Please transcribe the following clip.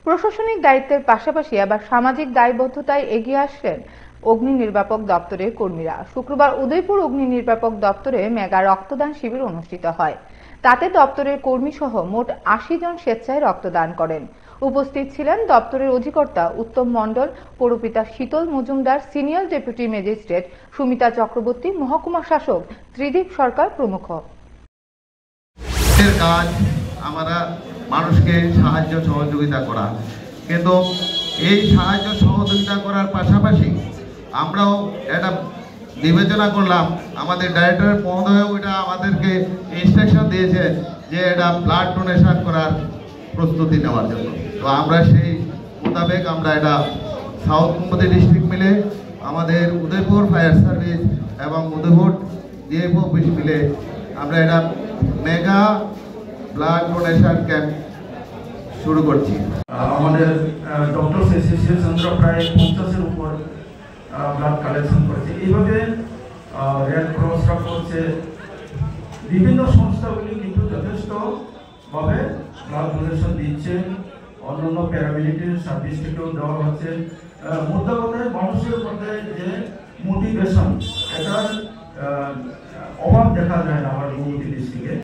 প্রশাসনিক দায়িত্বের পাশাপাশি আবার সামাজিক দায়বদ্ধতায় এগিয়ে আসছেন অগ্নি নির্বাপক দপ্তরের কর্মীরা। শুক্রবার উদয়পুর অগ্নি নির্বাপক দপ্তরে মেগা রক্তদান শিবির অনুষ্ঠিত হয়। তাতে দপ্তরের কর্মী সহ মোট ৮০ জন স্বেচ্ছায় রক্তদান করেন। উপস্থিত ছিলেন দপ্তরের অধিকর্তা উত্তম মণ্ডল, পৌরপিতা শীতল Majumdar, senior deputy magistrate Sumita Chakraborty, মহকুমা শাসক ত্রিদীপ সরকার প্রমুখ। আমরা মানুষকে সাহায্য সহযোগিতা করা, কিন্তু এই সাহায্য সহযোগিতা করার পাশাপাশি আমরাও এটা বিবেচনা করলাম, আমাদের ডাইরেক্টর মহোদয় এটা আমাদেরকে ইনস্ট্রাকশন দিয়েছে যে এটা ব্লাড ডোনেশন করার প্রস্তুতি নেওয়ার জন্য। তো আমরা সেই মোতাবেক আমরা এটা সাউথ কুমতি ডিস্ট্রিক্ট মিলে আমাদের উদয়পুর ফায়ার সার্ভিস এবং উদয়পুর ডিএফও অফিস মিলে আমরা এটা মেগা ব্লাড ডোনেশন ক্যাম্প শুরু করছি। আমাদের ডক্টরস অ্যাসোসিয়েশন প্রায় 50-এর উপর ব্লাড কালেকশন করেছে। এইভাবে রেড ক্রসরা করছে, বিভিন্ন সংস্থাগুলি কিন্তু যথেষ্টভাবে ব্লাড ডোনেশন দিচ্ছে, অন্যান্য প্যারামিলিটারি সার্ভিস থেকেও দেওয়া হচ্ছে। মোদ্দা কথায় মানুষের মধ্যে যে মোটিভেশন, এটার অভাব দেখা যায় না আমার ডিস্ট্রিক্টে।